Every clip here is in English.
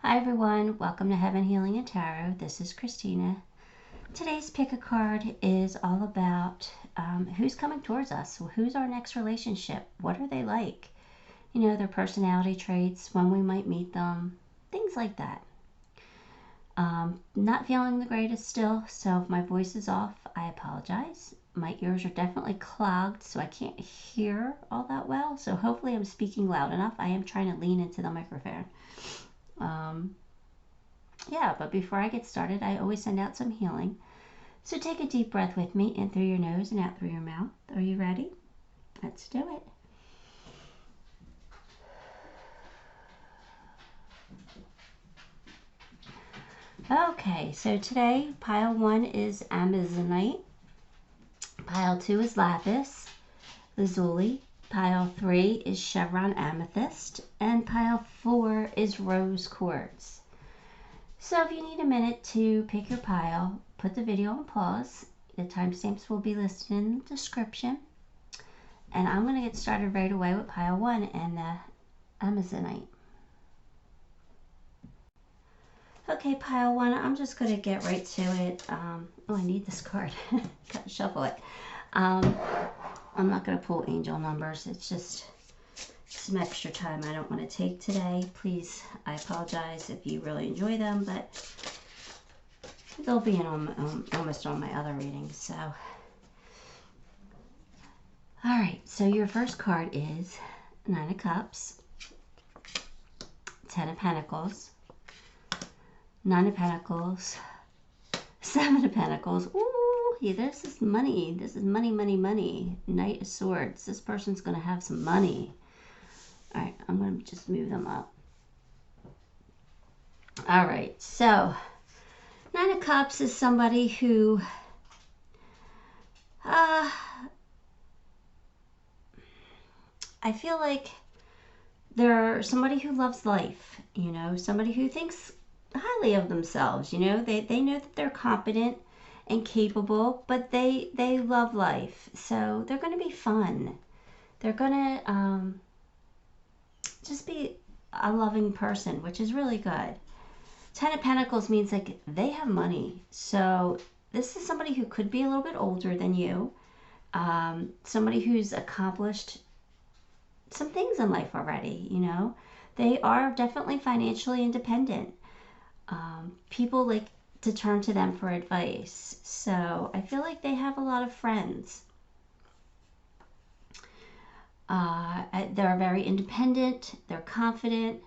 Hi everyone, welcome to Heaven Healing and Tarot. This is Christina. Today's pick a card is all about who's coming towards us. Who's our next relationship? What are they like? You know, their personality traits, when we might meet them, things like that. Not feeling the greatest still, so if my voice is off, I apologize. My ears are definitely clogged, so I can't hear all that well. So hopefully I'm speaking loud enough. I am trying to lean into the microphone. Yeah, but before I get started, I always send out some healing. So take a deep breath with me, in through your nose and out through your mouth. Are you ready? Let's do it. Okay, so today, pile 1 is Amazonite. Pile 2 is Lapis, Lazuli. Pile 3 is Chevron Amethyst. And pile 4 is Rose Quartz. So if you need a minute to pick your pile, put the video on pause. The timestamps will be listed in the description. And I'm going to get started right away with pile 1 and the Amazonite. Okay, pile 1, I'm just going to get right to it. Oh, I need this card. Got to shuffle it. I'm not going to pull angel numbers. It's just some extra time I don't want to take today. Please, I apologize if you really enjoy them, but they'll be in almost all my other readings. So, all right. So your first card is 9 of Cups, 10 of Pentacles, 9 of Pentacles, 7 of Pentacles. Ooh, yeah, this is money. This is money, money, money. Knight of Swords. This person's going to have some money. All right, I'm going to just move them up. All right, so 9 of Cups is somebody who I feel like they're somebody who loves life, you know, somebody who thinks highly of themselves, you know, they know that they're competent and capable, but they love life. So they're going to be fun. They're going to just be a loving person, which is really good. 10 of Pentacles means like they have money. So this is somebody who could be a little bit older than you. Somebody who's accomplished some things in life already, you know. They are definitely financially independent. People like to turn to them for advice. So I feel like they have a lot of friends. They're very independent. They're confident.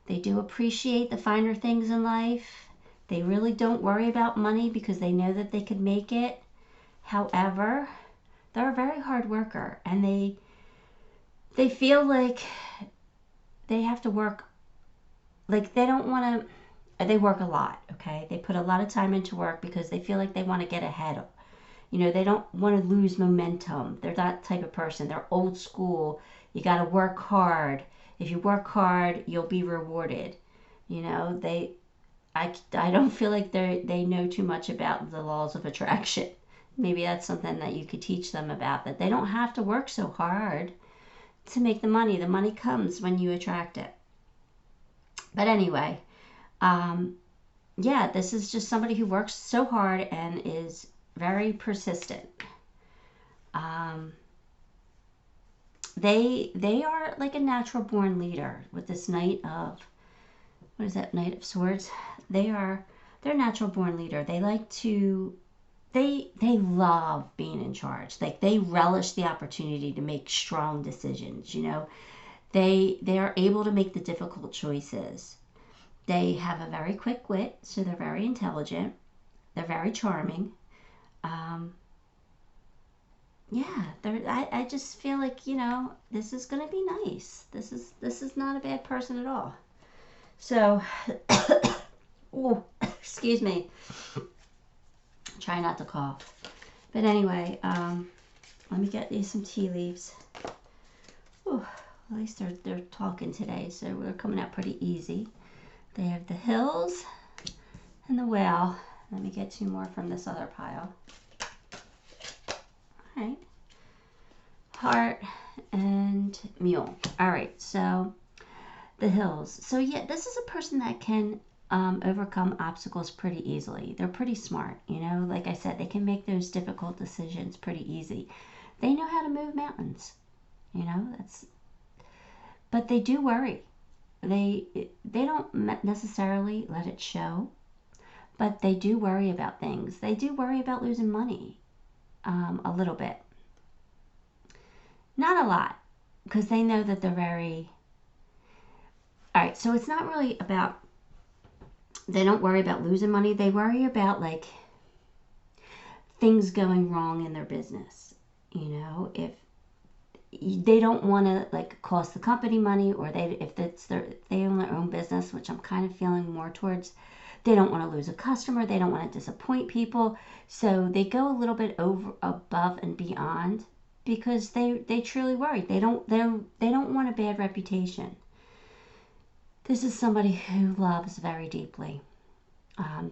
They do appreciate the finer things in life. They really don't worry about money because they know that they could make it. However, they're a very hard worker, and they feel like they have to work, like they don't want to, they work a lot, okay? They put a lot of time into work because they feel like they want to get ahead. You know, they don't want to lose momentum. They're that type of person. They're old school. You got to work hard. If you work hard, you'll be rewarded. You know, I don't feel like they know too much about the laws of attraction. Maybe that's something that you could teach them about, that they don't have to work so hard to make the money. The money comes when you attract it. But anyway, yeah, this is just somebody who works so hard and is very persistent. They are like a natural born leader with this Knight of, what is that, Knight of Swords? They're a natural born leader. They like to, they love being in charge. Like they relish the opportunity to make strong decisions, you know. They are able to make the difficult choices. They have a very quick wit, so they're very intelligent. They're very charming. Yeah, I just feel like, you know, this is going to be nice. This is not a bad person at all. So, oh, excuse me. Try not to cough. But anyway, let me get you some tea leaves. Ooh, at least they're talking today, so we're coming out pretty easy. They have the Hills and the Whale. Let me get 2 more from this other pile. All right. Heart and Mule. All right, so the hills. So yeah, this is a person that can overcome obstacles pretty easily. They're pretty smart, you know. Like I said, they can make those difficult decisions pretty easy. They know how to move mountains, you know. But they do worry. They don't necessarily let it show, but they do worry about things. They do worry about losing money, a little bit. Not a lot, because they know that they're very... All right, so it's not really about... They don't worry about losing money. They worry about, like, things going wrong in their business. You know, if they don't want to, like, cost the company money, or if they own their own business, which I'm kind of feeling more towards. They don't want to lose a customer. They don't want to disappoint people. So they go a little bit above and beyond, because they truly worry. They don't want a bad reputation. This is somebody who loves very deeply.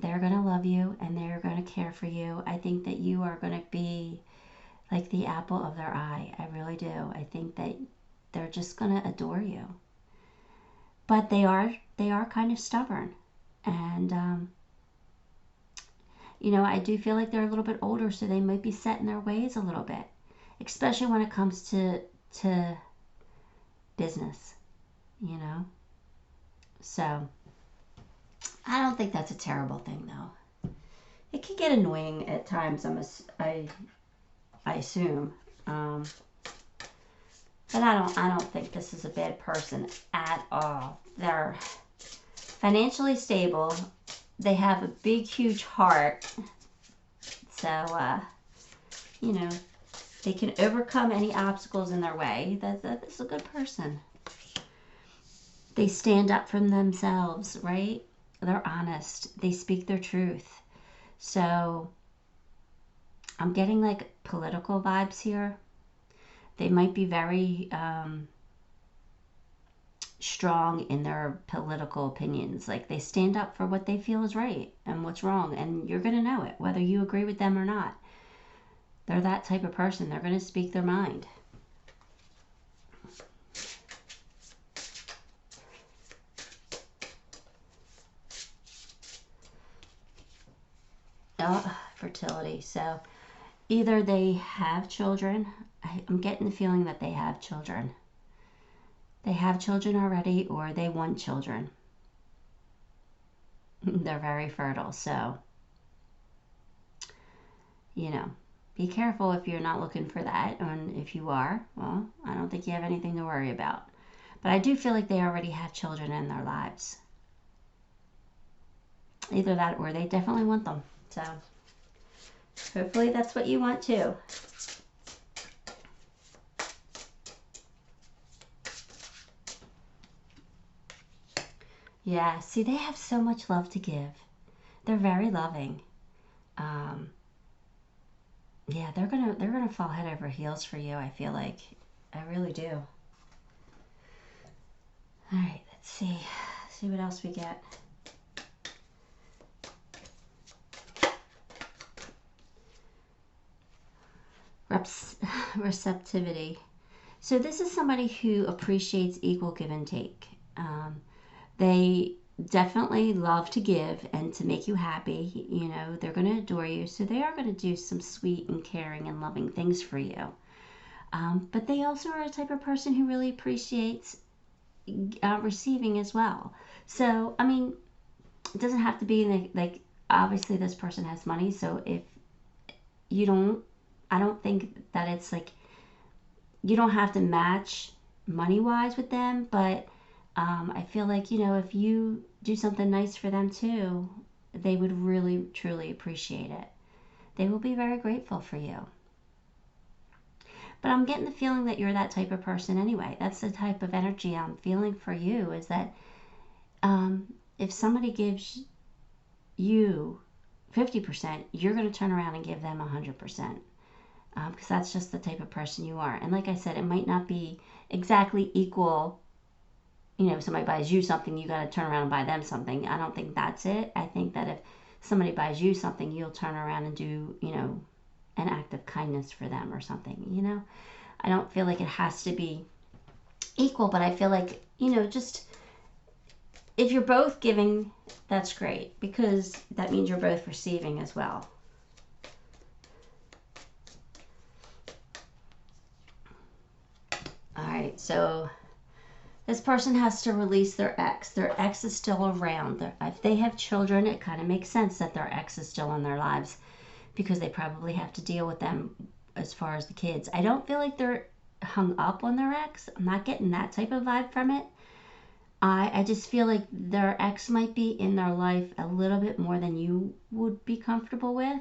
They're going to love you, and they're going to care for you. I think that you are going to be like the apple of their eye. I really do. I think that they're just going to adore you. But they are kind of stubborn. And, you know, I do feel like they're a little bit older, so they might be set in their ways a little bit, especially when it comes to business, you know. So I don't think that's a terrible thing, though. It can get annoying at times, I assume. But I don't think this is a bad person at all. They're financially stable. They have a big, huge heart. So, you know, they can overcome any obstacles in their way. That's a good person. They stand up for themselves, right? They're honest. They speak their truth. So I'm getting like political vibes here. They might be very strong in their political opinions. Like, they stand up for what they feel is right and what's wrong, and you're going to know it, whether you agree with them or not. They're that type of person. They're going to speak their mind. Oh, fertility. So either they have children. I'm getting the feeling that they have children. They have children already, or they want children. They're very fertile. So, you know, be careful if you're not looking for that. And if you are, well, I don't think you have anything to worry about. But I do feel like they already have children in their lives. Either that, or they definitely want them. So hopefully that's what you want too. Yeah, see, they have so much love to give. They're very loving. Yeah, they're gonna fall head over heels for you, I feel like. I really do. All right, let's see. See what else we get. Receptivity. So this is somebody who appreciates equal give and take. They definitely love to give and to make you happy. You know, they're going to adore you. So they are going to do some sweet and caring and loving things for you. But they also are a type of person who really appreciates receiving as well. So, I mean, it doesn't have to be like, obviously this person has money. So if you don't, I don't think that it's like, you don't have to match money-wise with them, but I feel like, you know, if you do something nice for them too, they would really, truly appreciate it. They will be very grateful for you. But I'm getting the feeling that you're that type of person anyway. That's the type of energy I'm feeling for you, is that if somebody gives you 50%, you're going to turn around and give them 100%. Because that's just the type of person you are. And like I said, it might not be exactly equal. You know, if somebody buys you something, you got to turn around and buy them something. I don't think that's it. I think that if somebody buys you something, you'll turn around and do, you know, an act of kindness for them or something, you know. I don't feel like it has to be equal, but I feel like, you know, just if you're both giving, that's great, because that means you're both receiving as well. All right, so this person has to release their ex. Their ex is still around. If they have children, it kind of makes sense that their ex is still in their lives, because they probably have to deal with them as far as the kids. I don't feel like they're hung up on their ex. I'm not getting that type of vibe from it. I just feel like their ex might be in their life a little bit more than you would be comfortable with.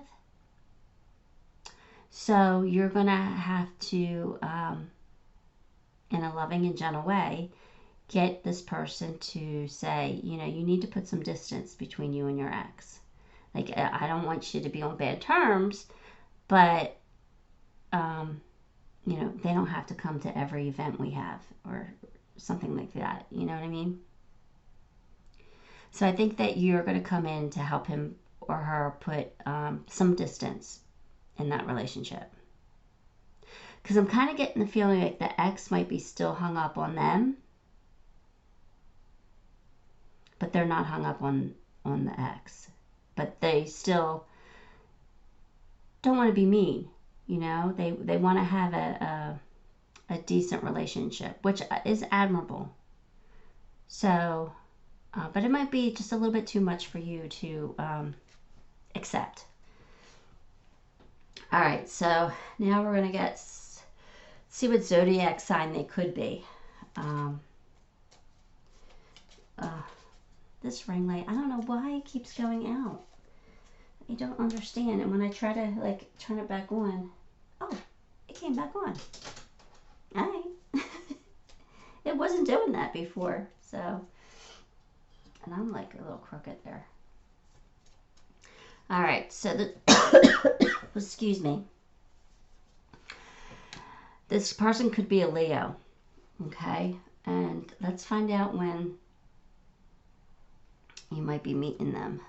So you're going to have to, in a loving and gentle way, get this person to say, you know, you need to put some distance between you and your ex. Like, I don't want you to be on bad terms, but, you know, they don't have to come to every event we have or something like that. You know what I mean? So I think that you're going to come in to help him or her put some distance in that relationship. Because I'm kind of getting the feeling like the ex might be still hung up on them, but they're not hung up on the ex. But they still don't want to be mean, you know? They want to have a decent relationship, which is admirable. So, but it might be just a little bit too much for you to accept. All right, so now we're going to see what zodiac sign they could be. This ring light, I don't know why it keeps going out. I don't understand. And when I try to like turn it back on, oh, it came back on. All right. It wasn't doing that before, so. And I'm like a little crooked there. All right, so excuse me. This person could be a Leo, okay? And let's find out when you might be meeting them.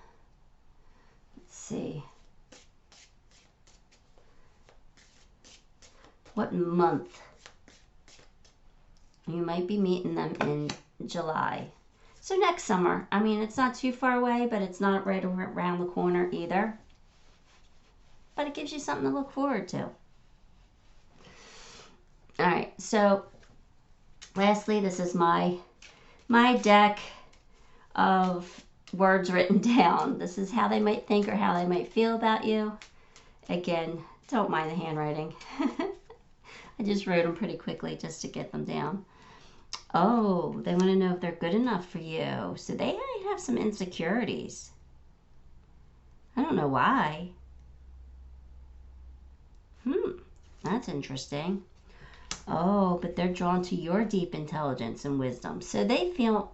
Let's see. What month? You might be meeting them in July. So next summer. I mean, it's not too far away, but it's not right around the corner either. But it gives you something to look forward to. All right, so lastly, this is my deck of words written down. This is how they might think or how they might feel about you. Again, don't mind the handwriting. I just wrote them pretty quickly just to get them down. Oh, they want to know if they're good enough for you. So they might have some insecurities. I don't know why. That's interesting. Oh, but they're drawn to your deep intelligence and wisdom. So they feel,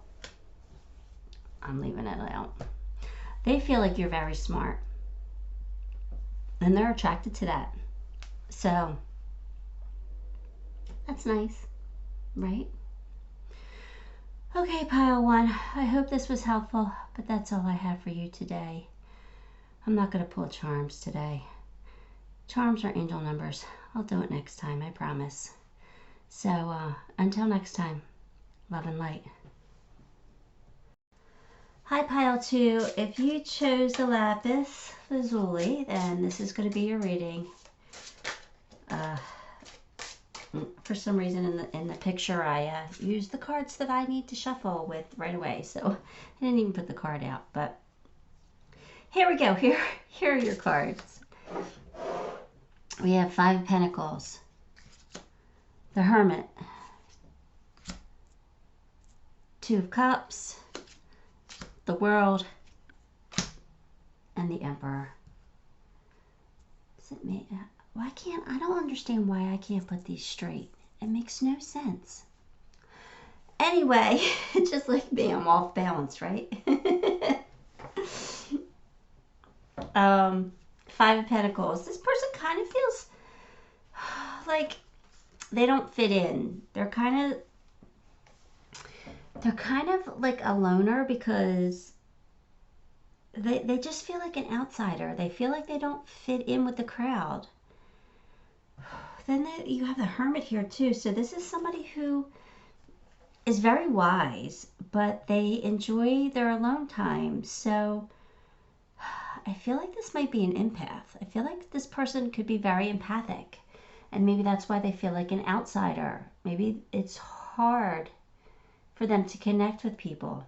I'm leaving it out. They feel like you're very smart. And they're attracted to that. So that's nice, right? Okay, pile one. I hope this was helpful, but that's all I have for you today. I'm not going to pull charms today. Charms are angel numbers. I'll do it next time, I promise. So, until next time, love and light. Hi, pile two. If you chose the LAPIS Lazuli, then this is going to be your reading. For some reason in the picture, I used the cards that I need to shuffle with right away, so I didn't even put the card out. But here we go. Here are your cards. We have 5 of Pentacles, the Hermit, 2 of Cups, the World, and the Emperor. Is it me? Why can't I don't understand why I can't put these straight. It makes no sense. Anyway, just like me, I'm off balance, right? 5 of Pentacles. This person kind of feels like they don't fit in. They're kind of like a loner because they just feel like an outsider. They feel like they don't fit in with the crowd. Then you have the Hermit here too. So this is somebody who is very wise, but they enjoy their alone time. So I feel like this might be an empath. I feel like this person could be very empathic, and maybe that's why they feel like an outsider. Maybe it's hard for them to connect with people.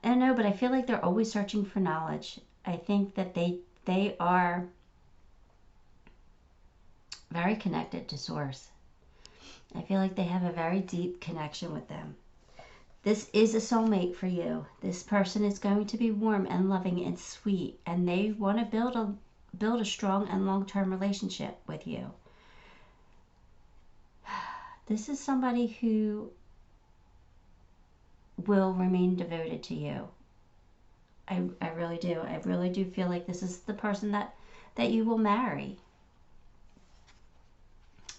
I don't know, but I feel like they're always searching for knowledge. I think that they are very connected to Source. I feel like they have a very deep connection with them. This is a soulmate for you. This person is going to be warm and loving and sweet, and they want to build a strong and long-term relationship with you. This is somebody who will remain devoted to you. I really do. I really do feel like this is the person that you will marry.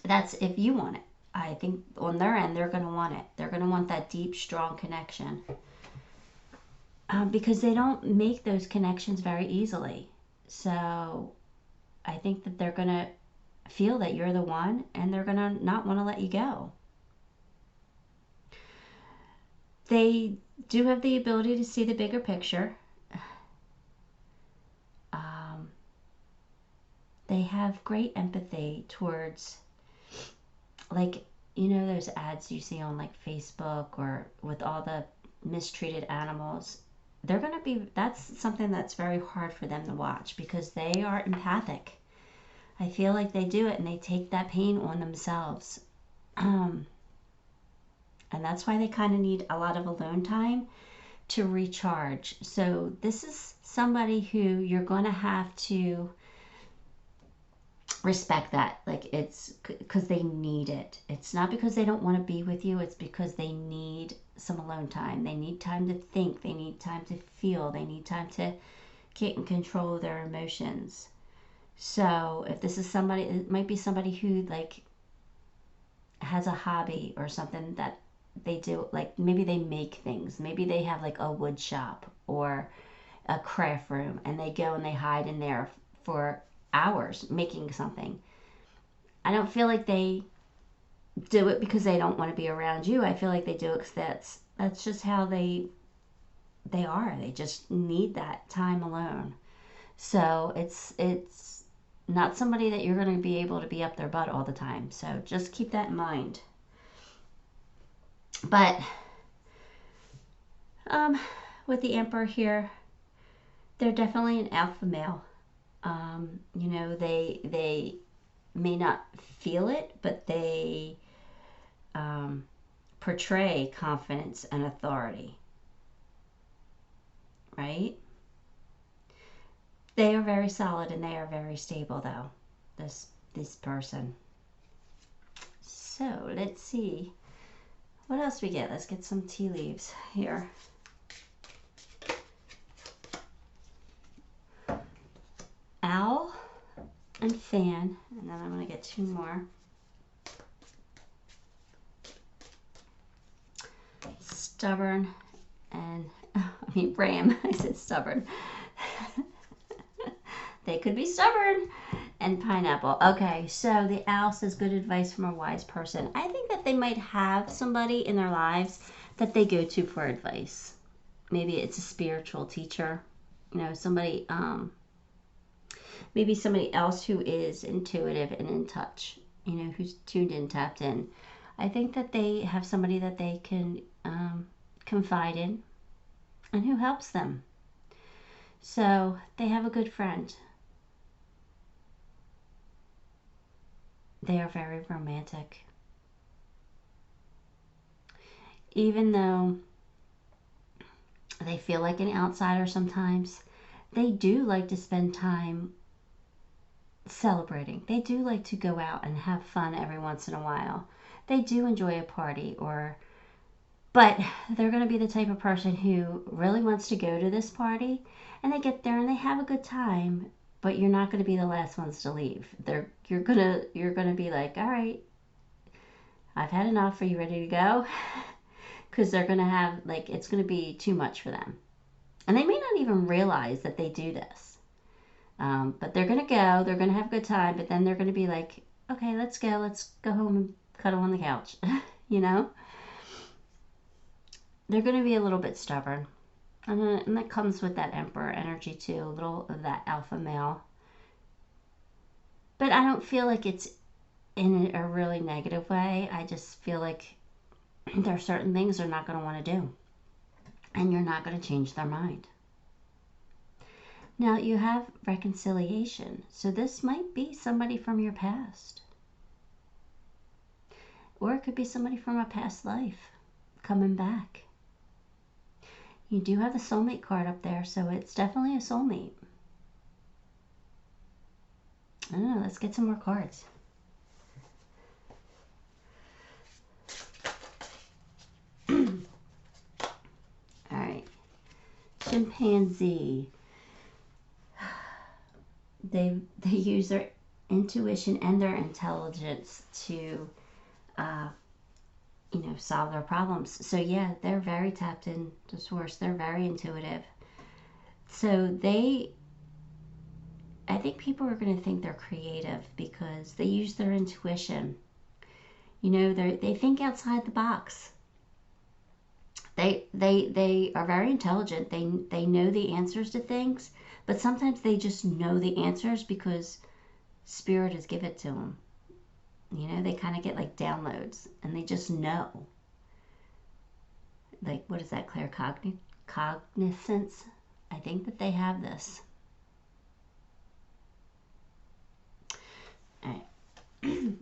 That's if you want it. I think on their end, they're going to want it. They're going to want that deep, strong connection. Because they don't make those connections very easily. So I think that they're going to feel that you're the one, and they're going to not want to let you go. They do have the ability to see the bigger picture. They have great empathy towards, like, you know, those ads you see on like Facebook or with all the mistreated animals. They're going to be, that's something that's very hard for them to watch because they are empathic. I feel like they do it and they take that pain on themselves. And that's why they kind of need a lot of alone time to recharge. So this is somebody who you're going to have to respect that. Like, it's because they need it. It's not because they don't want to be with you. It's because they need some alone time. They need time to think. They need time to feel. They need time to get in control of their emotions. So if this is somebody, it might be somebody who like has a hobby or something that they do, like maybe they make things. Maybe they have like a wood shop or a craft room, and they go and they hide in there for hours making something. I don't feel like they do it because they don't want to be around you. I feel like they do it because that's just how they are. They just need that time alone. So it's not somebody that you're going to be able to be up their butt all the time. So just keep that in mind. But with the Emperor here, they're definitely an alpha male. You know, they may not feel it, but they portray confidence and authority, right? They are very solid and they are very stable, though, this person. So let's see what else we get. Let's get some tea leaves here. Owl and fan, and then I'm going to get two more. Stubborn and, ram. I said stubborn. They could be stubborn. And pineapple. Okay, so the owl says good advice from a wise person. I think that they might have somebody in their lives that they go to for advice. Maybe it's a spiritual teacher. You know, somebody, maybe somebody else who is intuitive and in touch. You know, who's tuned in, tapped in. I think that they have somebody that they can confide in and who helps them. So they have a good friend. They are very romantic. Even though they feel like an outsider sometimes, they do like to spend time celebrating. They do like to go out and have fun every once in a while. They do enjoy a party, but they're going to be the type of person who really wants to go to this party, and they get there and they have a good time. But you're not going to be the last ones to leave. You're gonna be like, all right, I've had enough. Are you ready to go? Because they're gonna have, like, it's gonna be too much for them, and they may not even realize that they do this. But they're gonna go. They're gonna have a good time. But then they're gonna be like, okay, let's go. Let's go home and cuddle on the couch, you know? They're going to be a little bit stubborn. And that comes with that Emperor energy too, a little of that alpha male. But I don't feel like it's in a really negative way. I just feel like there are certain things they're not going to want to do. And you're not going to change their mind. Now you have reconciliation. So this might be somebody from your past. Or it could be somebody from a past life coming back. You do have the soulmate card up there, so it's definitely a soulmate. I don't know, let's get some more cards. Alright. Chimpanzee. They use their intuition and their intelligence to you know, solve their problems. So yeah, they're very tapped in to source. They're very intuitive. So I think people are going to think they're creative because they use their intuition. You know, they think outside the box. They are very intelligent. They know the answers to things, but sometimes they just know the answers because Spirit has given it to them. You know, they kind of get like downloads and they just know. Like, what is that, cognizance? I think that they have this. All right.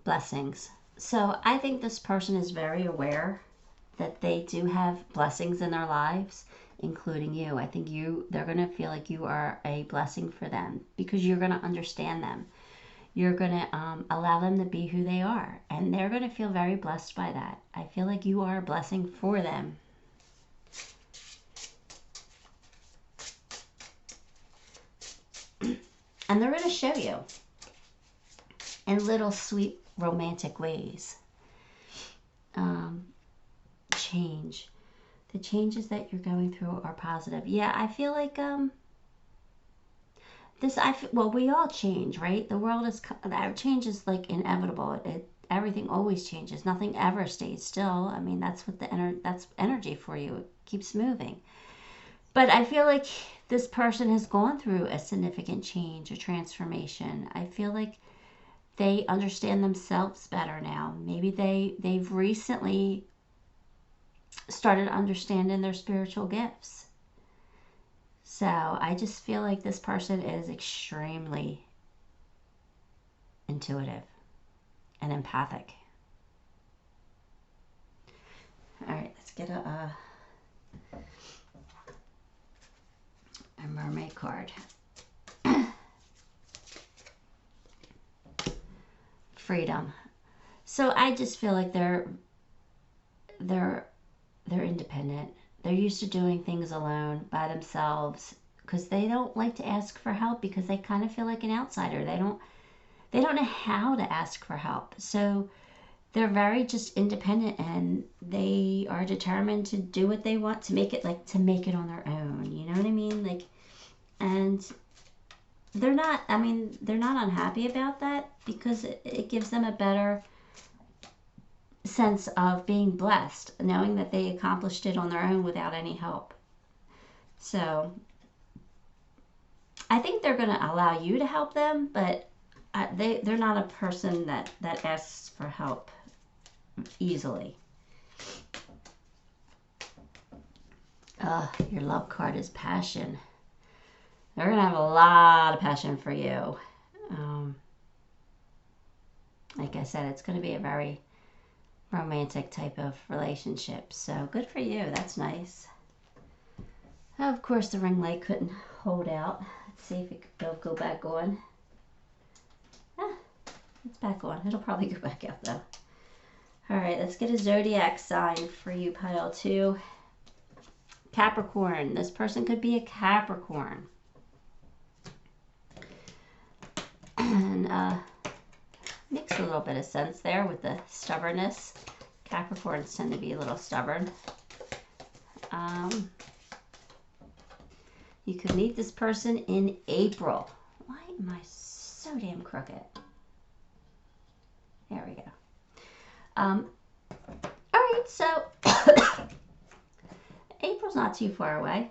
Blessings. So I think this person is very aware that they do have blessings in their lives, including you. I think they're going to feel like you are a blessing for them because you're going to understand them. You're going to allow them to be who they are, and they're going to feel very blessed by that. I feel like you are a blessing for them. And they're going to show you in little sweet romantic ways. Change. The changes that you're going through are positive. Yeah, I feel like well, we all change, right? The world is change is like inevitable. Everything always changes. Nothing ever stays still. I mean, that's what that's energy for you. It keeps moving. But I feel like this person has gone through a significant change, a transformation. I feel like they understand themselves better now. Maybe they've recently started understanding their spiritual gifts. So I just feel like this person is extremely intuitive and empathic. All right, let's get a mermaid card. Freedom. So I just feel like they're independent. They're used to doing things alone by themselves because they don't like to ask for help because they kind of feel like an outsider. They don't know how to ask for help. So they're very just independent and they are determined to do what they want to make it on their own. You know what I mean? Like, and they're not unhappy about that because it gives them a better sense of being blessed, knowing that they accomplished it on their own without any help. So I think they're going to allow you to help them, but they're not a person that asks for help easily. Your love card is passion. They're going to have a lot of passion for you. Like I said, it's going to be a very romantic type of relationship. So good for you. That's nice. Of course, the ring light couldn't hold out. Let's see if it could go back on. It's back on. It'll probably go back out though. All right, let's get a zodiac sign for you, pile 2. Capricorn. This person could be a Capricorn. And makes a little bit of sense there with the stubbornness. Capricorns tend to be a little stubborn. You could meet this person in April. Why am I so damn crooked? There we go. All right, so April's not too far away,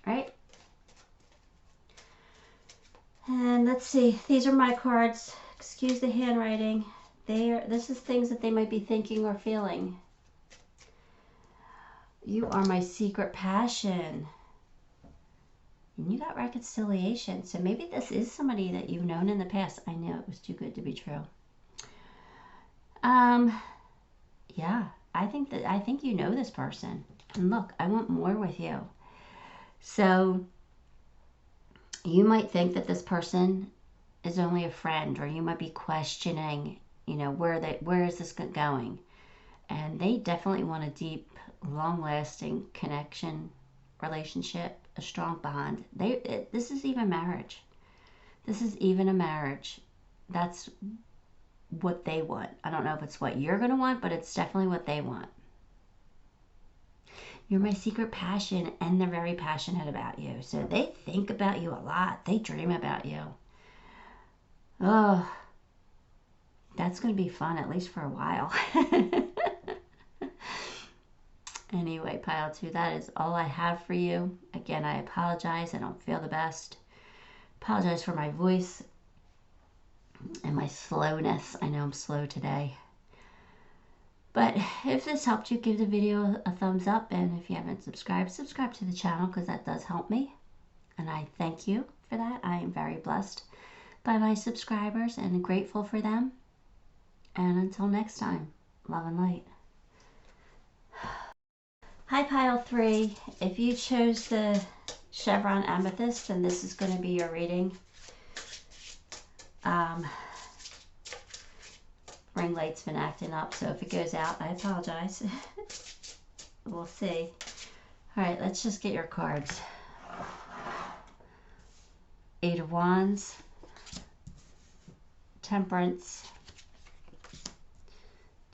right? And let's see, these are my cards. Excuse the handwriting. This is things that they might be thinking or feeling. You are my secret passion. And you got reconciliation. So maybe this is somebody that you've known in the past. I know it was too good to be true. Yeah, I think you know this person. And look, I want more with you. So you might think that this person is only a friend, or you might be questioning, you know, where is this going? And they definitely want a deep, long-lasting connection, relationship, a strong bond. This is even marriage. This is even a marriage. That's what they want. I don't know if it's what you're going to want, but it's definitely what they want. You're my secret passion, and they're very passionate about you. So they think about you a lot. They dream about you. Oh, that's going to be fun, at least for a while. Anyway, pile 2, that is all I have for you. Again, I apologize. I don't feel the best. Apologize for my voice and my slowness. I know I'm slow today. But if this helped you, give the video a thumbs up. And if you haven't subscribed, subscribe to the channel, because that does help me. And I thank you for that. I am very blessed by my subscribers and grateful for them. And until next time, love and light. Hi, pile 3. If you chose the Chevron Amethyst, then this is going to be your reading. Ring light's been acting up, so if it goes out, I apologize. We'll see. All right, let's just get your cards. 8 of Wands, Temperance,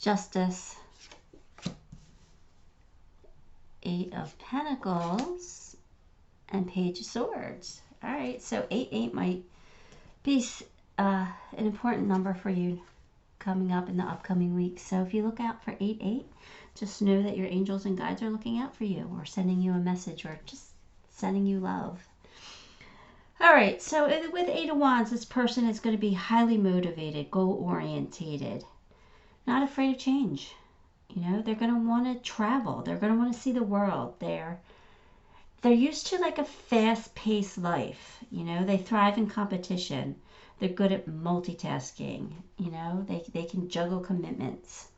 Justice, 8 of Pentacles, and Page of Swords. All right, so 8 might be an important number for you coming up in the upcoming weeks. So if you look out for 8, just know that your angels and guides are looking out for you, or sending you a message, or just sending you love. All right, so with 8 of Wands, this person is going to be highly motivated, goal-orientated, not afraid of change. You know, they're going to want to travel. They're going to want to see the world. They're used to like a fast-paced life. You know, they thrive in competition. They're good at multitasking. You know, they can juggle commitments.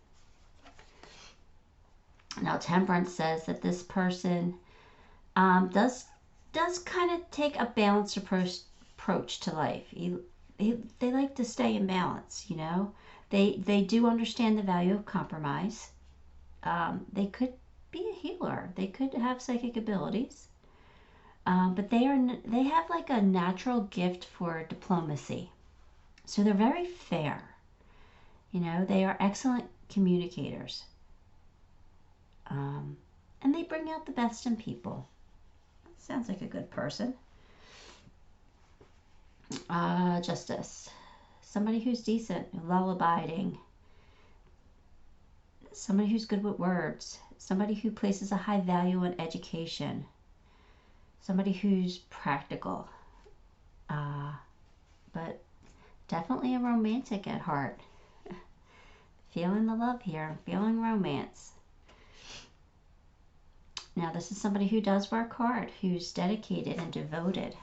Now, Temperance says that this person does kind of take a balanced approach to life. They like to stay in balance, you know. They do understand the value of compromise. They could be a healer. They could have psychic abilities. But they have like a natural gift for diplomacy. So they're very fair. You know, they are excellent communicators. And they bring out the best in people. Sounds like a good person. Justice. Somebody who's decent, law-abiding. Somebody who's good with words. Somebody who places a high value on education. Somebody who's practical. But definitely a romantic at heart. Feeling the love here. Feeling romance. Now, this is somebody who does work hard, who's dedicated and devoted.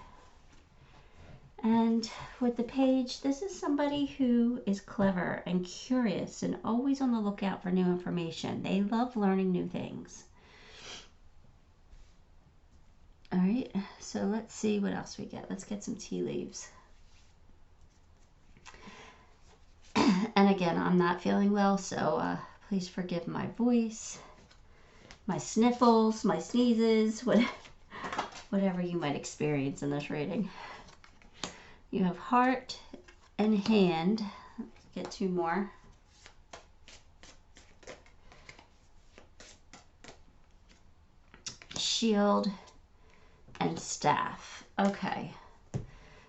And with the Page, this is somebody who is clever and curious and always on the lookout for new information. They love learning new things. All right, so let's see what else we get. Let's get some tea leaves. And again, I'm not feeling well, so please forgive my voice, my sniffles, my sneezes, whatever you might experience in this reading. You have Heart and Hand. Let's get 2 more. Shield and Staff. Okay.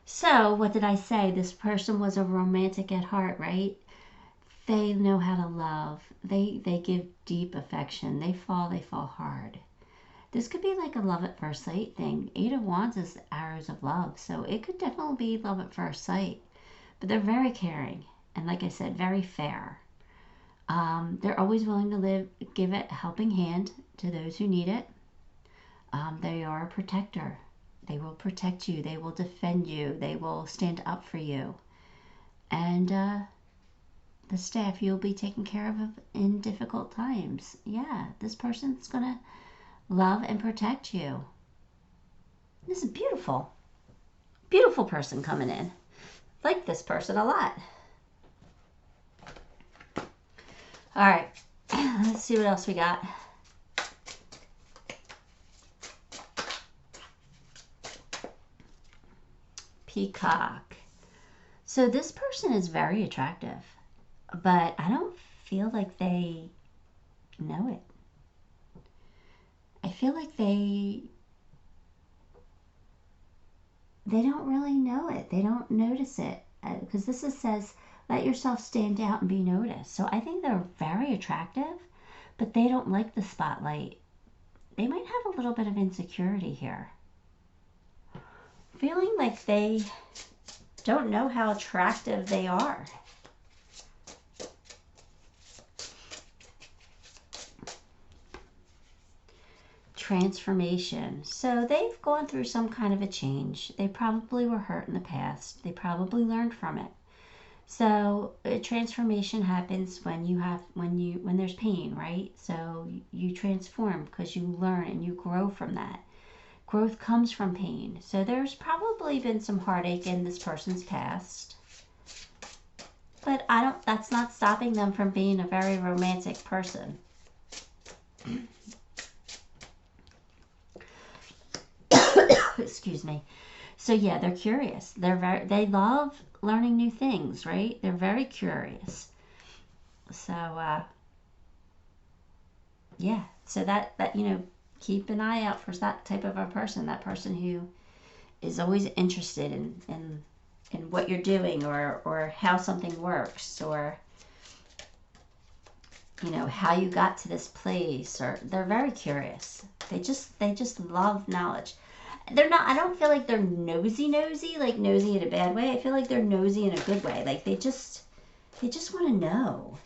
So, what did I say? This person was a romantic at heart, right? They know how to love. They give deep affection. They fall hard. This could be like a love at first sight thing. Eight of Wands is arrows of love, so it could definitely be love at first sight. But they're very caring, and like I said, very fair. They're always willing to give a helping hand to those who need it. They are a protector. They will protect you. They will defend you. They will stand up for you. And the staff you'll be taken care of in difficult times. Yeah, this person's going to love and protect you. This is beautiful. Beautiful person coming in. Like this person a lot. All right, let's see what else we got. Peacock. So this person is very attractive, but I don't feel like they know it. I feel like they don't really know it. They don't notice it. Because this says, let yourself stand out and be noticed. So I think they're very attractive, but they don't like the spotlight. They might have a little bit of insecurity here. Feeling like they don't know how attractive they are. Transformation. So they've gone through some kind of a change. They probably were hurt in the past. They probably learned from it. So a transformation happens when there's pain, right? So you transform because you learn and you grow from that. Growth comes from pain. So there's probably been some heartache in this person's past. But that's not stopping them from being a very romantic person. Excuse me. So yeah, they're curious. They love learning new things, right? They're very curious. So yeah. So that keep an eye out for that type of a person. That person who is always interested in what you're doing or how something works, or how you got to this place, or they're very curious. They just love knowledge. They're not, I don't feel like they're nosy, like nosy in a bad way. I feel like they're nosy in a good way. Like they just want to know.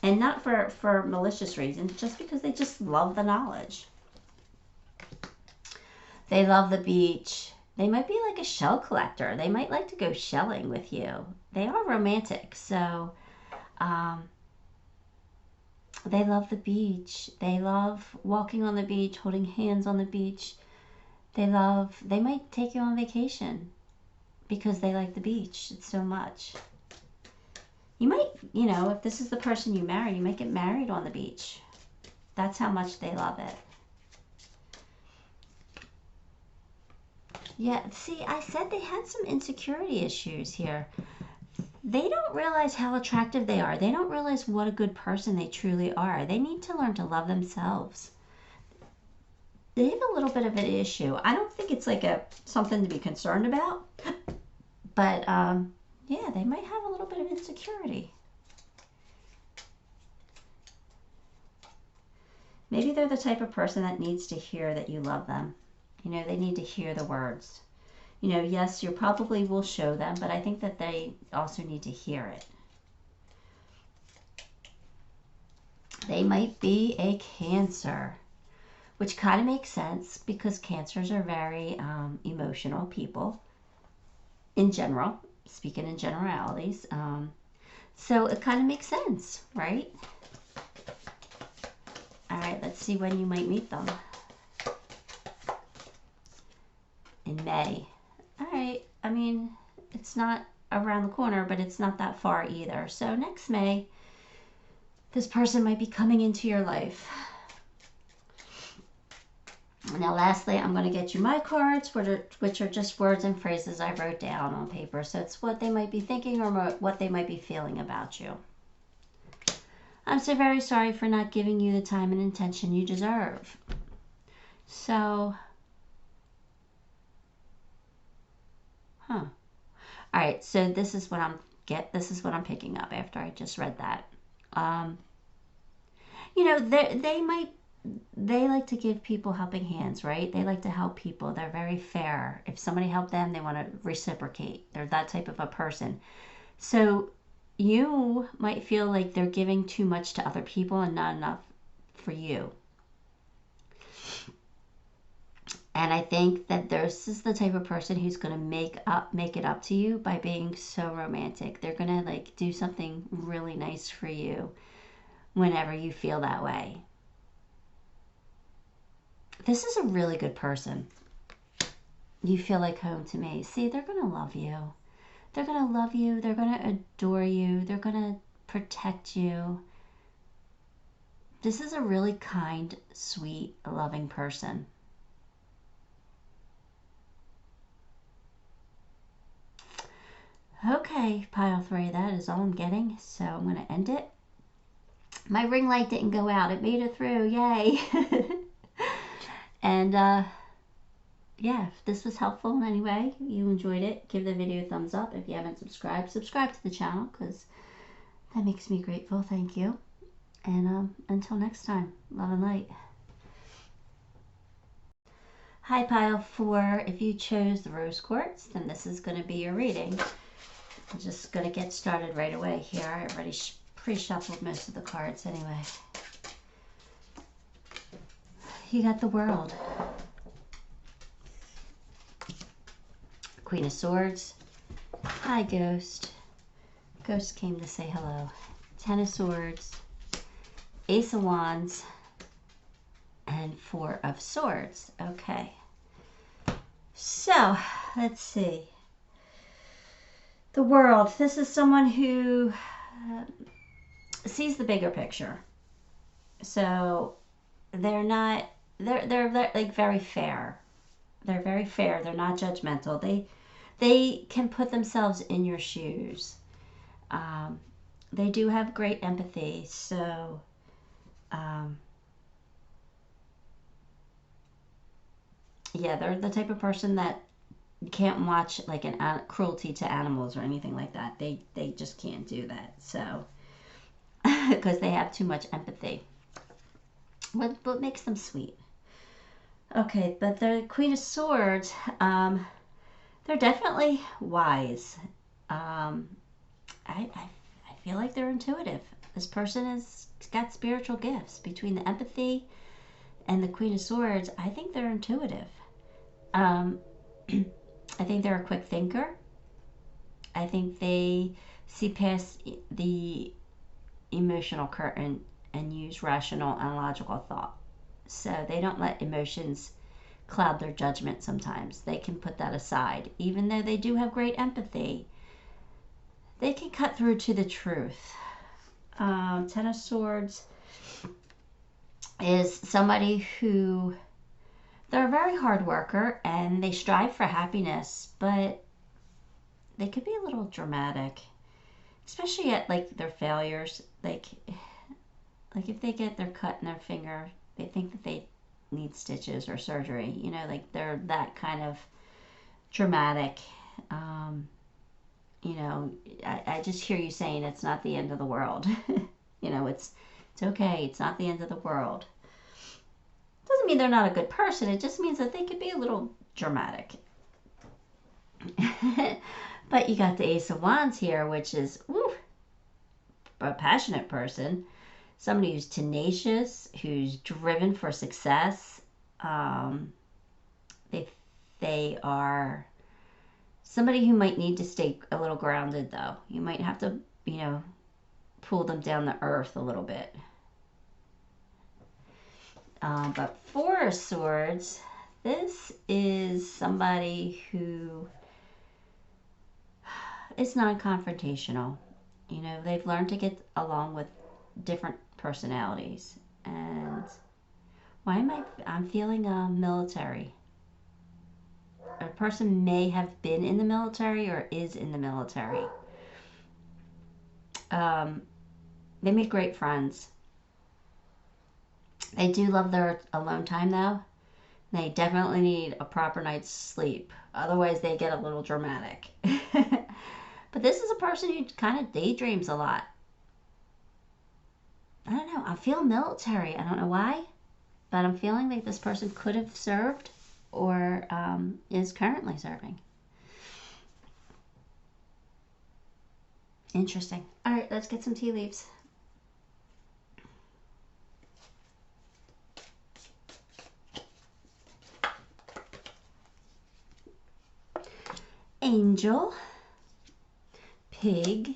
And not for malicious reasons, just because they just love the knowledge. They love the beach. They might be like a shell collector. They might like to go shelling with you. They are romantic, so they love the beach. They love walking on the beach, holding hands on the beach. They might take you on vacation because they like the beach so much. You might, if this is the person you marry, you might get married on the beach. That's how much they love it. Yeah, see, I said they had some insecurity issues here. They don't realize how attractive they are. They don't realize what a good person they truly are. They need to learn to love themselves. They have a little bit of an issue. I don't think it's like something to be concerned about, but yeah, they might have a little bit of insecurity. Maybe they're the type of person that needs to hear that you love them. They need to hear the words. Yes, you probably will show them, but I think that they also need to hear it. They might be a Cancer, which kind of makes sense because Cancers are very emotional people in general, speaking in generalities. So it kind of makes sense, right? All right, let's see when you might meet them. In May. All right, I mean, it's not around the corner, but it's not that far either. So next May, this person might be coming into your life. Now lastly, I'm going to get you my cards, which are just words and phrases I wrote down on paper. So it's what they might be thinking or what they might be feeling about you. I'm so very sorry for not giving you the time and attention you deserve. So Huh. All right, so this is what I'm picking up after I just read that. You know, they like to give people helping hands, right? They like to help people. They're very fair. If somebody helped them, they want to reciprocate. They're that type of a person. So you might feel like they're giving too much to other people and not enough for you. And I think that this is the type of person who's going to make it up to you by being so romantic. They're going to like do something really nice for you whenever you feel that way. This is a really good person. You feel like home to me. See, they're going to love you. They're going to love you. They're going to adore you. They're going to protect you. This is a really kind, sweet, loving person. Okay, pile 3, that is all I'm getting. So I'm going to end it. My ring light didn't go out. It made it through. Yay. And yeah, if this was helpful in any way, you enjoyed it, give the video a thumbs up. If you haven't subscribed, subscribe to the channel because that makes me grateful. Thank you. And until next time, love and light. Hi, pile 4. If you chose the rose quartz, then this is going to be your reading. I'm just going to get started right away here. I already pre-shuffled most of the cards anyway. You got the World. Queen of Swords. Hi, Ghost. Ghost came to say hello. 10 of Swords. Ace of Wands. And 4 of Swords. Okay. So, let's see. The World. This is someone who sees the bigger picture. So, they're like very fair. They're very fair. They're not judgmental. They can put themselves in your shoes. They do have great empathy. So, yeah, they're the type of person that can't watch like cruelty to animals or anything like that. They just can't do that. So, because they have too much empathy. What makes them sweet? Okay, but the Queen of Swords, they're definitely wise. I feel like they're intuitive. This person has got spiritual gifts. Between the empathy and the Queen of Swords, I think they're intuitive. I think they're a quick thinker. I think they see past the emotional curtain and use rational and logical thought. So they don't let emotions cloud their judgment sometimes. They can put that aside. Even though they do have great empathy, they can cut through to the truth. 10 of Swords is somebody who, they're a very hard worker and they strive for happiness, but they could be a little dramatic, especially at like their failures. Like if they get their cut in their finger, they think that they need stitches or surgery. You know, like they're that kind of dramatic. You know, I just hear you saying it's not the end of the world. You know, it's okay. It's not the end of the world. Doesn't mean they're not a good person. It just means that they could be a little dramatic. But you got the Ace of Wands here, which is a passionate person. Somebody who's tenacious, who's driven for success. They are somebody who might need to stay a little grounded, though. You might have to, you know, pull them down the earth a little bit. But 4 of Swords, this is somebody who is non-confrontational. You know, they've learned to get along with different personalities. And I'm feeling military. A person may have been in the military or is in the military. They make great friends. They do love their alone time, though. They definitely need a proper night's sleep. Otherwise, they get a little dramatic. But this is a person who kind of daydreams a lot. I don't know. I feel military. I don't know why. But I'm feeling like this person could have served or is currently serving. Interesting. All right, let's get some tea leaves. Angel, pig,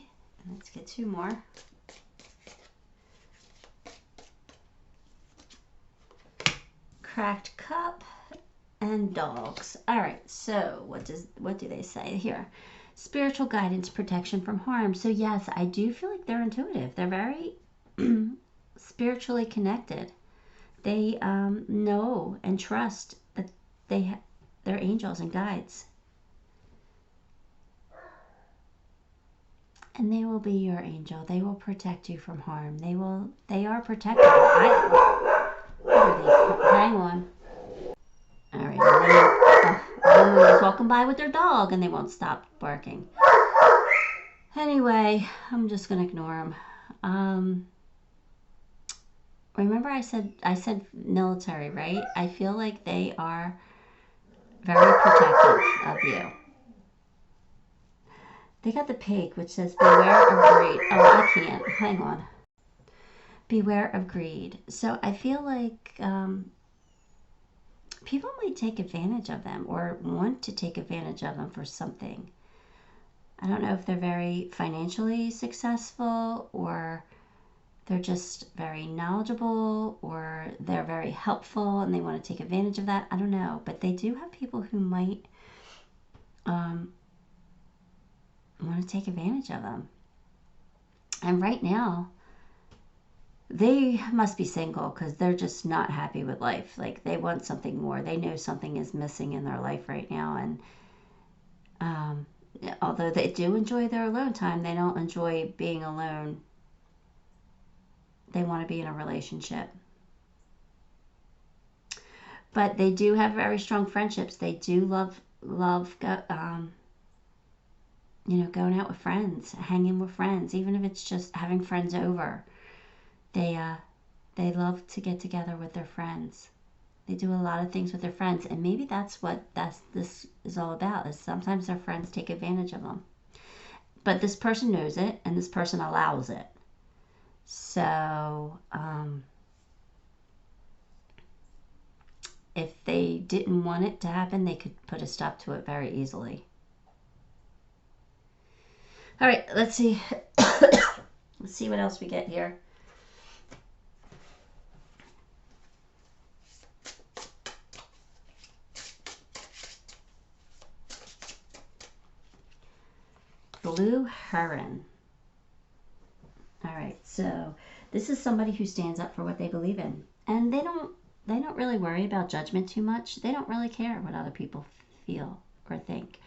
let's get two more. Cracked cup and dogs. All right, so what do they say here? Spiritual guidance, protection from harm. So yes, I do feel like they're intuitive. They're very spiritually connected. They know and trust that they're angels and guides. And they will be your angel. They will protect you from harm. They are protected. Hang on. All right. Someone was walking by with their dog and they won't stop barking. Anyway, I'm just going to ignore them. Remember I said military, right? I feel like they are very protective of you. They got the pig, which says, beware of greed. Oh, I can't. Hang on. Beware of greed. So I feel like people might take advantage of them or want to take advantage of them for something. I don't know if they're very financially successful or they're just very knowledgeable or they're very helpful and they want to take advantage of that. I don't know. But they do have people who might want to take advantage of them. And right now, they must be single because they're just not happy with life. Like they want something more. They know something is missing in their life right now. And although they do enjoy their alone time, they don't enjoy being alone. They want to be in a relationship. But they do have very strong friendships. They do love going out with friends, hanging with friends, even if it's just having friends over. They love to get together with their friends. They do a lot of things with their friends, and maybe that's what this is all about, is sometimes their friends take advantage of them. But this person knows it, and this person allows it. So, if they didn't want it to happen, they could put a stop to it very easily. All right, let's see. Let's see what else we get here. Blue heron. All right, so this is somebody who stands up for what they believe in, and they don't really worry about judgment too much. They don't really care what other people feel or think.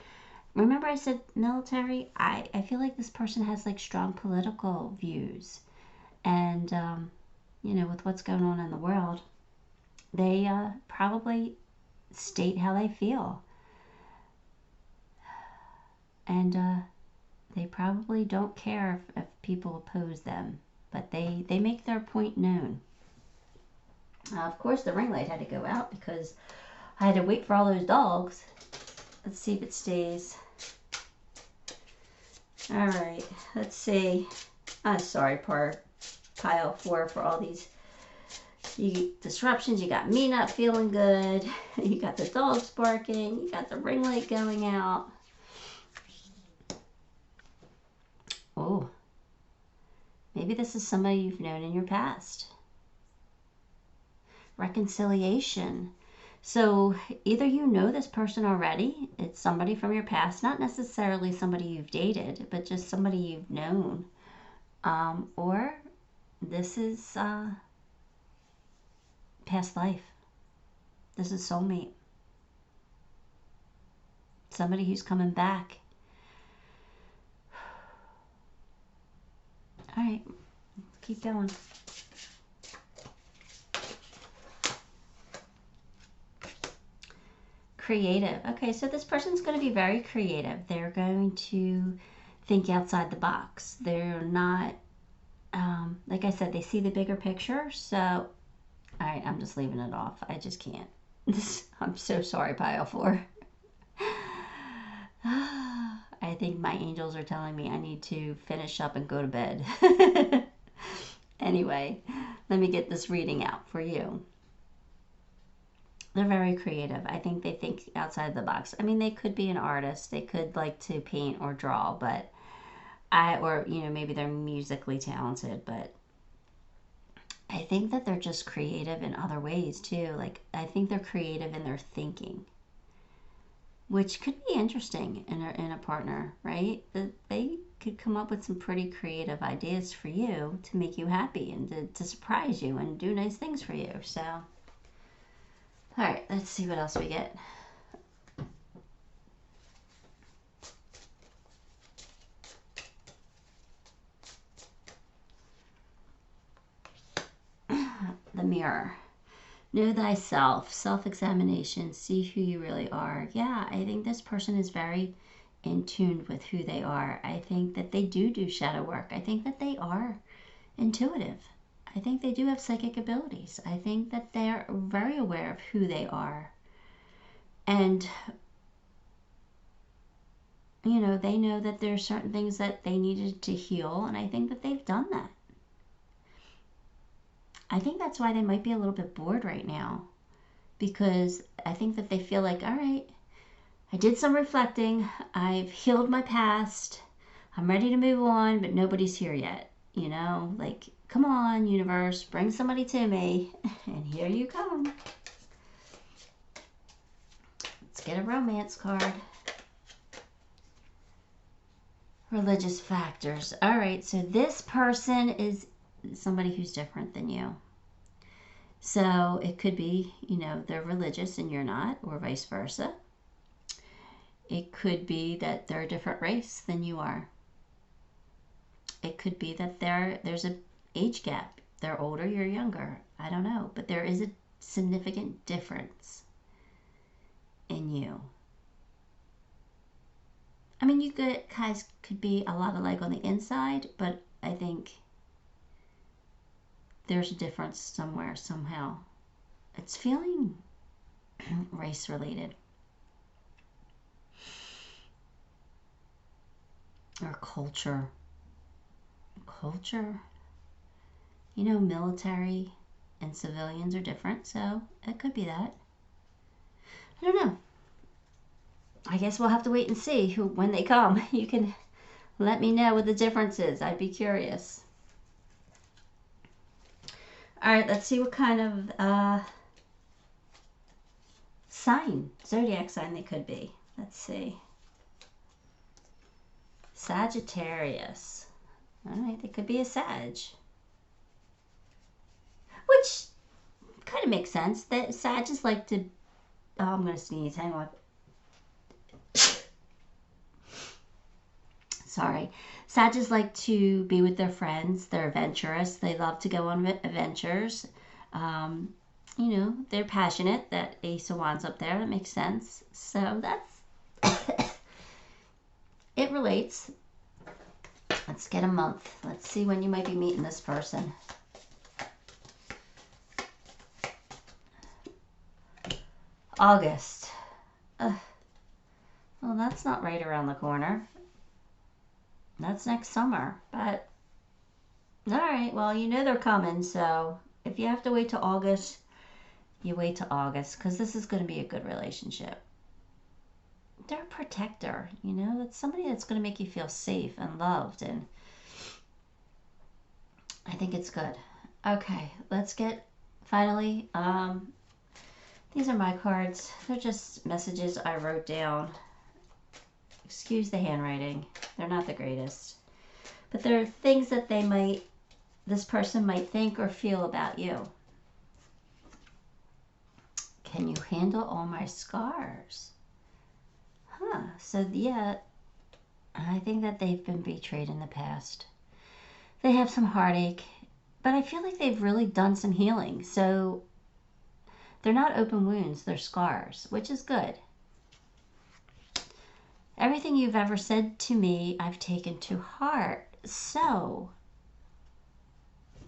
Remember I said military? I feel like this person has like strong political views, and with what's going on in the world, they probably state how they feel, and they probably don't care if people oppose them, but they make their point known. Of course, the ring light had to go out because I had to wait for all those dogs. Let's see if it stays. All right, let's see. I'm sorry, pile 4 for all these disruptions. You got me not feeling good. You got the dogs barking. You got the ring light going out. Oh, maybe this is somebody you've known in your past. Reconciliation. So either you know this person already, it's somebody from your past, not necessarily somebody you've dated, but just somebody you've known. Or this is past life. This is soulmate. Somebody who's coming back. All right, keep going. Creative. Okay, so this person's going to be very creative. They're going to think outside the box. They're not, like I said, they see the bigger picture. So, all right, I'm just leaving it off. I just can't. I'm so sorry, pile 4. I think my angels are telling me I need to finish up and go to bed. Anyway, let me get this reading out for you. They're very creative. I think they think outside the box. I mean, they could be an artist. They could like to paint or draw, but or maybe they're musically talented, but I think that they're just creative in other ways too. Like, I think they're creative in their thinking, which could be interesting in a partner, right? That they could come up with some pretty creative ideas for you to make you happy and to surprise you and do nice things for you. So, all right, let's see what else we get. The Mirror. Know thyself, self-examination, see who you really are. Yeah, I think this person is very in tune with who they are. I think that they do shadow work. I think that they are intuitive. I think they do have psychic abilities. I think that they're very aware of who they are. And, they know that there are certain things that they needed to heal, and I think that they've done that. I think that's why they might be a little bit bored right now, because I think that they feel like, all right, I did some reflecting, I've healed my past, I'm ready to move on, but nobody's here yet. Like, come on, universe, bring somebody to me, and here you come. Let's get a romance card. Religious factors. All right, so this person is somebody who's different than you. So it could be, they're religious and you're not, or vice versa. It could be that they're a different race than you are. It could be that there's an age gap. They're older, you're younger. I don't know, but there is a significant difference in you. I mean, you guys could be a lot alike on the inside, but I think there's a difference somewhere, somehow. It's feeling race related. Or culture. Culture. Military and civilians are different, so it could be that. I don't know. I guess we'll have to wait and see when they come. You can let me know what the difference is. I'd be curious. All right, let's see what kind of zodiac sign they could be. Let's see. Sagittarius. All right, they could be a Sag. Which kind of makes sense. That Sags like to... Oh, I'm going to sneeze. Hang on. Sorry. Sagittarius like to be with their friends. They're adventurous. They love to go on adventures. They're passionate. That Ace of Wands up there. That makes sense. So that's... it relates. Let's get a month. Let's see when you might be meeting this person. August. Well, that's not right around the corner. That's next summer, but all right, well, they're coming, so if you have to wait till August, you wait till August, because this is going to be a good relationship. They're a protector, that's somebody that's going to make you feel safe and loved, and I think it's good. Okay, let's get, finally, these are my cards. They're just messages I wrote down. Excuse the handwriting. They're not the greatest. But they're things that this person might think or feel about you. Can you handle all my scars? So yeah, I think that they've been betrayed in the past. They have some heartache, but I feel like they've really done some healing. So they're not open wounds, they're scars, which is good. Everything you've ever said to me, I've taken to heart. So,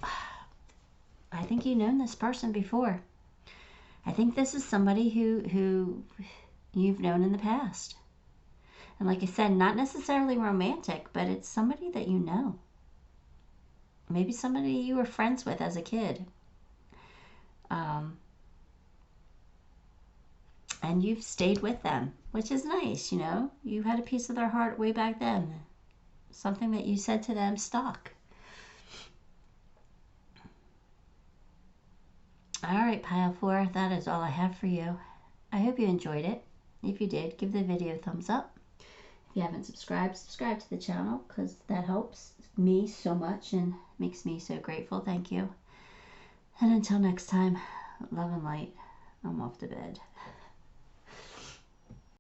I think you've known this person before. I think this is somebody who you've known in the past. And like I said, not necessarily romantic, but it's somebody that you know. Maybe somebody you were friends with as a kid. And you've stayed with them, which is nice, you know. You had a piece of their heart way back then. Something that you said to them stuck. All right, pile 4, that is all I have for you. I hope you enjoyed it. If you did, give the video a thumbs up. If you haven't subscribed, subscribe to the channel, because that helps me so much and makes me so grateful. Thank you. And until next time, love and light. I'm off to bed.